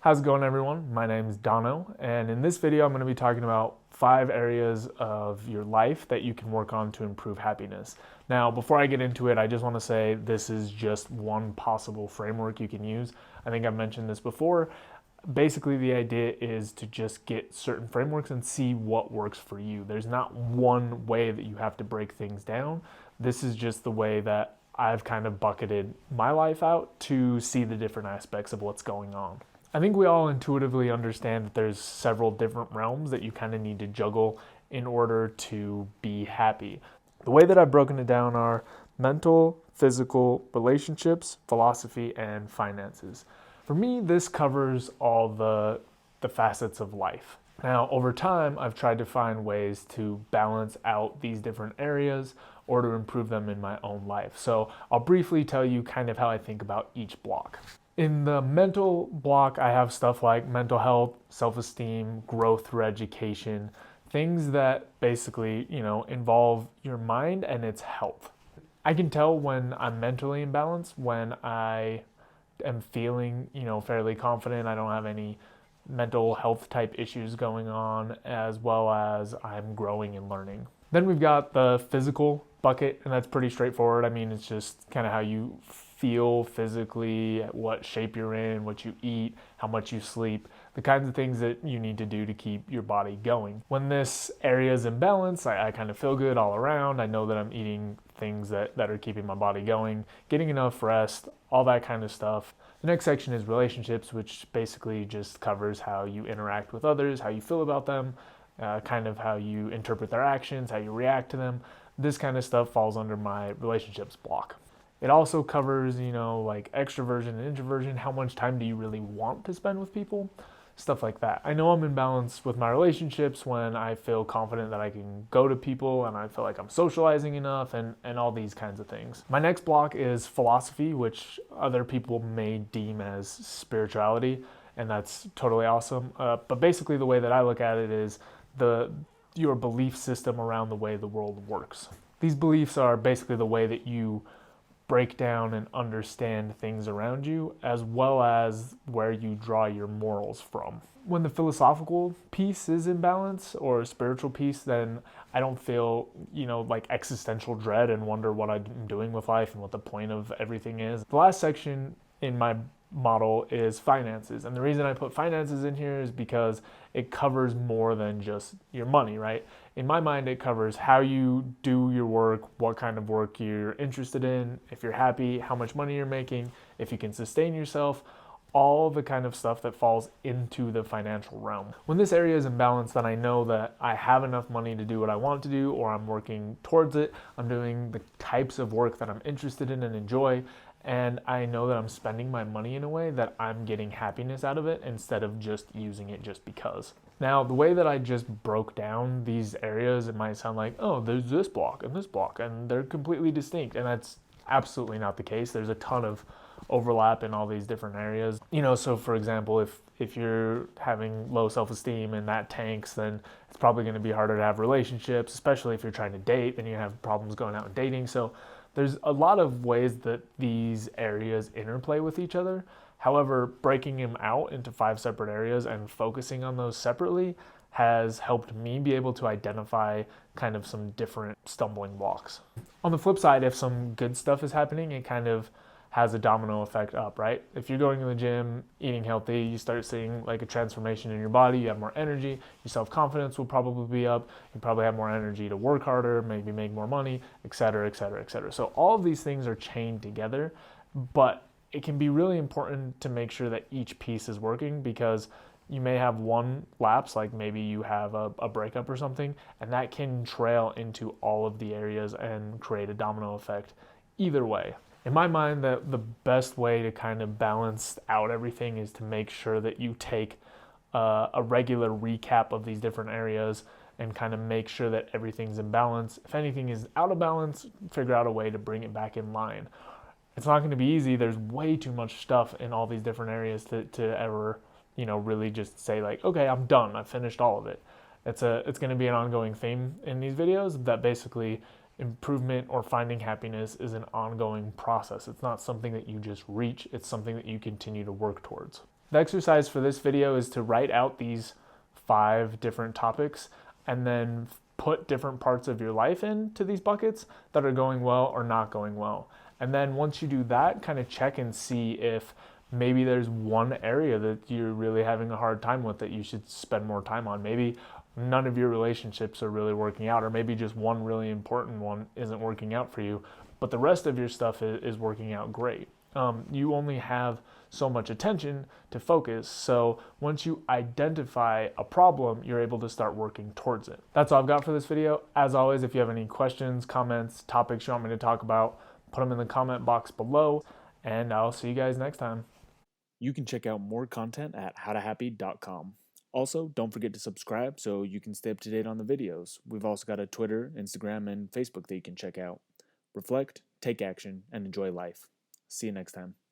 How's it going, everyone? My name is Dono, and in this video I'm going to be talking about 5 areas of your life that you can work on to improve happiness. Now, before I get into it, I just want to say this is just one possible framework you can use. I think I've mentioned this before. Basically, the idea is to just get certain frameworks and see what works for you. There's not one way that you have to break things down. This is just the way that I've kind of bucketed my life out to see the different aspects of what's going on. I think we all intuitively understand that there's several different realms that you kind of need to juggle in order to be happy. The way that I've broken it down are mental, physical, relationships, philosophy, and finances. For me, this covers all the facets of life. Now, over time, I've tried to find ways to balance out these different areas or to improve them in my own life. So I'll briefly tell you kind of how I think about each block. In the mental block, I have stuff like mental health, self-esteem, growth through education, things that basically, involve your mind and its health. I can tell when I'm mentally imbalanced, when I am feeling, fairly confident, I don't have any mental health type issues going on, as well as I'm growing and learning. Then we've got the physical bucket, and that's pretty straightforward. I mean, it's just kind of how you feel physically, what shape you're in, what you eat, how much you sleep, the kinds of things that you need to do to keep your body going. When this area is in balance, I kind of feel good all around. I know that I'm eating things that are keeping my body going, getting enough rest, all that kind of stuff. The next section is relationships, which basically just covers how you interact with others, how you feel about them, kind of how you interpret their actions, how you react to them. This kind of stuff falls under my relationships block. It also covers, like extroversion and introversion. How much time do you really want to spend with people? Stuff like that. I know I'm in balance with my relationships when I feel confident that I can go to people and I feel like I'm socializing enough and all these kinds of things. My next block is philosophy, which other people may deem as spirituality, and that's totally awesome. But basically the way that I look at it is your belief system around the way the world works. These beliefs are basically the way that you break down and understand things around you, as well as where you draw your morals from. When the philosophical piece is in balance, or spiritual piece, then I don't feel, like existential dread and wonder what I'm doing with life and what the point of everything is. The last section in my model is finances. And the reason I put finances in here is because it covers more than just your money, right? In my mind, it covers how you do your work, what kind of work you're interested in, if you're happy, how much money you're making, if you can sustain yourself, all the kind of stuff that falls into the financial realm. When this area is in balance, then I know that I have enough money to do what I want to do, or I'm working towards it. I'm doing the types of work that I'm interested in and enjoy, and I know that I'm spending my money in a way that I'm getting happiness out of it instead of just using it just because. Now, the way that I just broke down these areas, it might sound like, oh, there's this block, and they're completely distinct, and that's absolutely not the case. There's a ton of overlap in all these different areas. So for example, if you're having low self-esteem and that tanks, then it's probably going to be harder to have relationships, especially if you're trying to date, then you have problems going out and dating. So there's a lot of ways that these areas interplay with each other. However, breaking them out into 5 separate areas and focusing on those separately has helped me be able to identify kind of some different stumbling blocks. On the flip side, if some good stuff is happening, it kind of has a domino effect up, right? If you're going to the gym, eating healthy, you start seeing like a transformation in your body, you have more energy, your self-confidence will probably be up, you probably have more energy to work harder, maybe make more money, etc., etc., etc. So all of these things are chained together, but it can be really important to make sure that each piece is working, because you may have one lapse, like maybe you have a breakup or something, and that can trail into all of the areas and create a domino effect either way. In my mind, the best way to kind of balance out everything is to make sure that you take a regular recap of these different areas and kind of make sure that everything's in balance. If anything is out of balance, figure out a way to bring it back in line. It's not going to be easy. There's way too much stuff in all these different areas to ever, really just say like, okay, I'm done. I've finished all of it. It's going to be an ongoing theme in these videos, that basically improvement or finding happiness is an ongoing process. It's not something that you just reach, it's something that you continue to work towards. The exercise for this video is to write out these 5 different topics and then put different parts of your life into these buckets that are going well or not going well. And then once you do that, kind of check and see if maybe there's one area that you're really having a hard time with that you should spend more time on. Maybe none of your relationships are really working out, or maybe just one really important one isn't working out for you, but the rest of your stuff is working out great. You only have so much attention to focus. So once you identify a problem, you're able to start working towards it. That's all I've got for this video. As always, if you have any questions, comments, topics you want me to talk about, put them in the comment box below, and I'll see you guys next time. You can check out more content at howtohappy.com. Also, don't forget to subscribe so you can stay up to date on the videos. We've also got a Twitter, Instagram, and Facebook that you can check out. Reflect, take action, and enjoy life. See you next time.